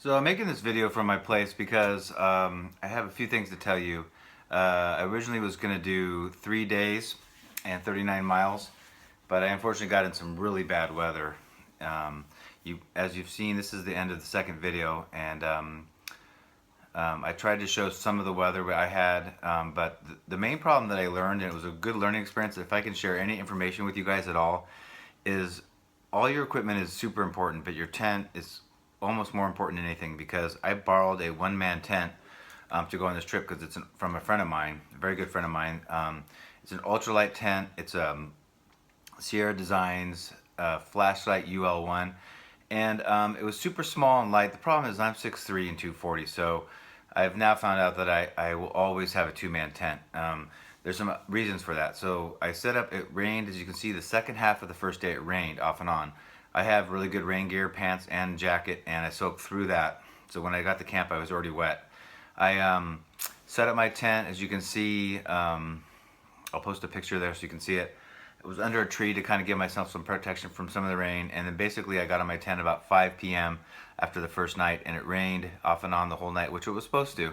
So I'm making this video from my place because I have a few things to tell you. I originally was going to do 3 days and 39 miles, but I unfortunately got in some really bad weather. As you've seen, this is the end of the second video, and I tried to show some of the weather I had, but the main problem that I learned, and it was a good learning experience, if I can share any information with you guys at all, is all your equipment is super important, but your tent is almost more important than anything, because I borrowed a one-man tent to go on this trip because it's from a friend of mine, a very good friend of mine. It's an ultralight tent. It's Sierra Designs flashlight UL1, and it was super small and light. The problem is I'm 6'3" and 240, so I've now found out that I will always have a two-man tent. There's some reasons for that. So I set up, it rained, as you can see, the second half of the first day it rained off and on. I have really good rain gear, pants and jacket, and I soaked through that. So when I got to camp, I was already wet. I set up my tent, as you can see. I'll post a picture there so you can see it. It was under a tree to kind of give myself some protection from some of the rain, and then basically I got on my tent about 5 p.m. after the first night, and it rained off and on the whole night, which it was supposed to.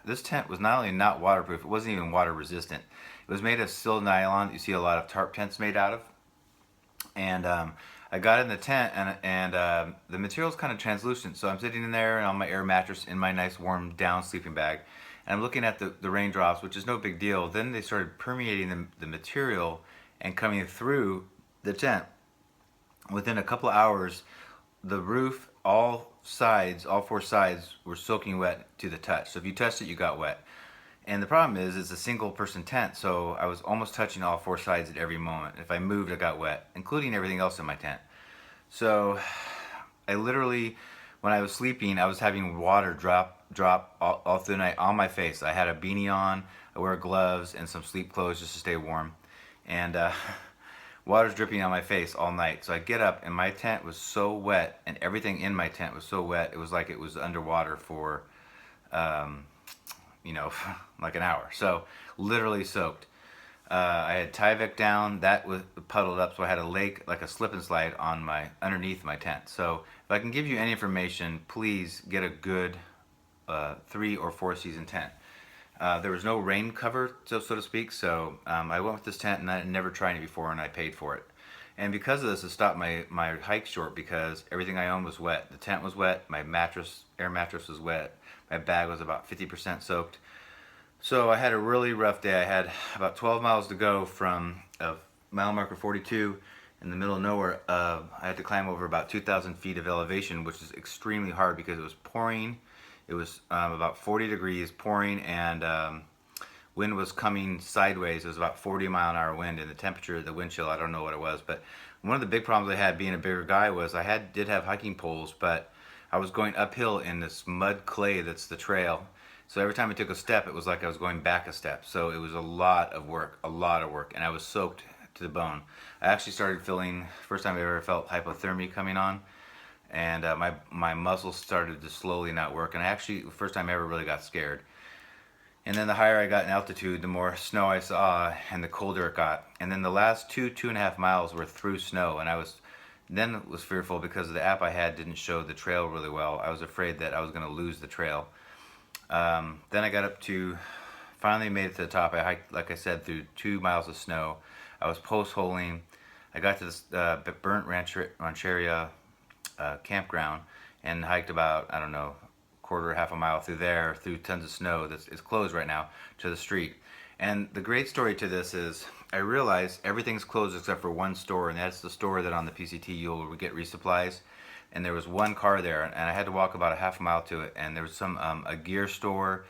This tent was not only not waterproof, it wasn't even water resistant. It was made of steel nylon that you see a lot of tarp tents made out of. And I got in the tent, and the material's kind of translucent, so I'm sitting in there on my air mattress in my nice warm down sleeping bag, and I'm looking at the raindrops, which is no big deal. Then they started permeating the material and coming through the tent. Within a couple of hours, the roof, all four sides were soaking wet to the touch. So if you touched it, you got wet. And the problem is, it's a single person tent, so I was almost touching all four sides at every moment. If I moved, I got wet, including everything else in my tent. So I literally, when I was sleeping, I was having water drop all through the night on my face. I had a beanie on, I wear gloves and some sleep clothes just to stay warm. And water's dripping on my face all night. So I get up, and my tent was so wet, and everything in my tent was so wet, it was like it was underwater for like an hour. So literally soaked. I had Tyvek down, that was puddled up, so I had a lake, like a slip and slide on underneath my tent. So if I can give you any information, please get a good 3 or 4 season tent. There was no rain cover, so to speak, so I went with this tent, and I had never tried it before, and I paid for it. And because of this, it stopped my hike short, because everything I owned was wet. The tent was wet, my air mattress was wet, my bag was about 50% soaked. So I had a really rough day. I had about 12 miles to go from mile marker 42 in the middle of nowhere. I had to climb over about 2,000 feet of elevation, which is extremely hard because it was pouring. It was about 40 degrees, pouring, and wind was coming sideways. It was about 40-mile-an-hour wind, and the temperature, the wind chill, I don't know what it was. But one of the big problems I had being a bigger guy was I did have hiking poles, but I was going uphill in this mud clay that's the trail. So every time I took a step, it was like I was going back a step. So it was a lot of work, and I was soaked to the bone. I actually started feeling, first time I ever felt hypothermia coming on, and my muscles started to slowly not work. And I actually, first time I ever really got scared. And then the higher I got in altitude, the more snow I saw, and the colder it got. And then the last 2.5 miles were through snow, and I was fearful because the app I had didn't show the trail really well. I was afraid that I was going to lose the trail. Then I got up to, finally made it to the top. I hiked, like I said, through 2 miles of snow. I was post-holing. I got to this burnt rancheria campground and hiked about, I don't know, half a mile through there, through tons of snow it's closed right now, to the street. And the great story to this is, I realized everything's closed except for one store, and that's the store that on the PCT you'll get resupplies. And there was one car there, and I had to walk about a half a mile to it, and there was a gear store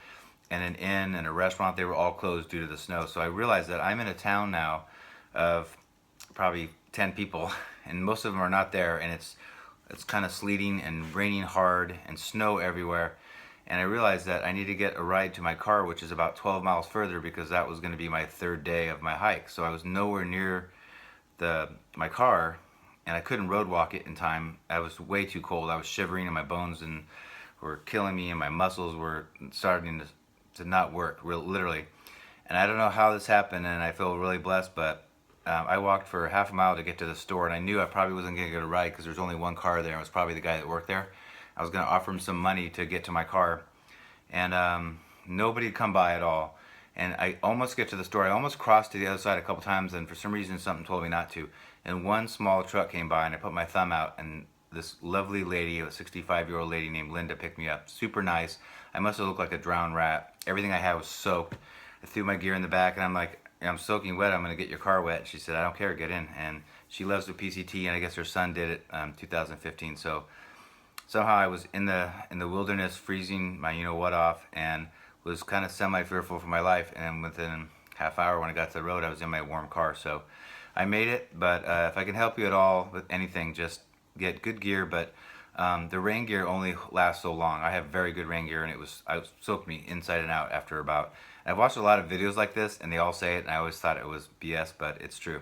and an inn and a restaurant. They were all closed due to the snow. So I realized that I'm in a town now of probably 10 people, and most of them are not there, and it's kind of sleeting and raining hard and snow everywhere. And I realized that I need to get a ride to my car, which is about 12 miles further, because that was going to be my 3rd day of my hike. So I was nowhere near my car, and I couldn't road walk it in time. I was way too cold. I was shivering, and my bones were killing me, and my muscles were starting to not work, literally. And I don't know how this happened, and I feel really blessed, but I walked for half a mile to get to the store, and I knew I probably wasn't going to get a ride because there was only one car there, and it was probably the guy that worked there. I was gonna offer him some money to get to my car, and nobody had come by at all. And I almost get to the store. I almost crossed to the other side a couple times, and for some reason something told me not to. And one small truck came by, and I put my thumb out, and this lovely lady, a 65-year-old lady named Linda, picked me up. Super nice. I must have looked like a drowned rat. Everything I had was soaked. I threw my gear in the back, and I'm like, I'm soaking wet. I'm gonna get your car wet. She said, I don't care. Get in. And she loves the PCT, and I guess her son did it 2015. So somehow I was in the wilderness, freezing my what off, and was kind of semi-fearful for my life. And within half hour, when I got to the road, I was in my warm car. So I made it. But if I can help you at all with anything, just get good gear. But the rain gear only lasts so long. I have very good rain gear, and I soaked me inside and out after about. I've watched a lot of videos like this, and they all say it, and I always thought it was BS, but it's true.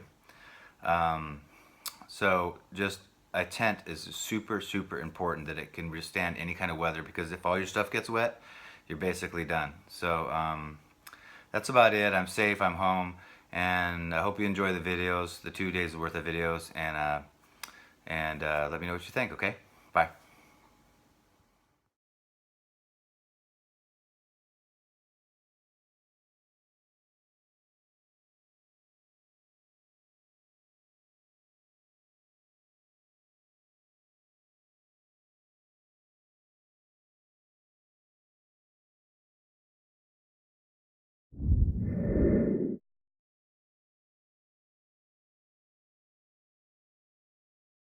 So just a tent is super, super important, that it can withstand any kind of weather, because if all your stuff gets wet, you're basically done. So that's about it. I'm safe, I'm home, and I hope you enjoy the videos, the 2 days worth of videos, and let me know what you think, okay? Bye.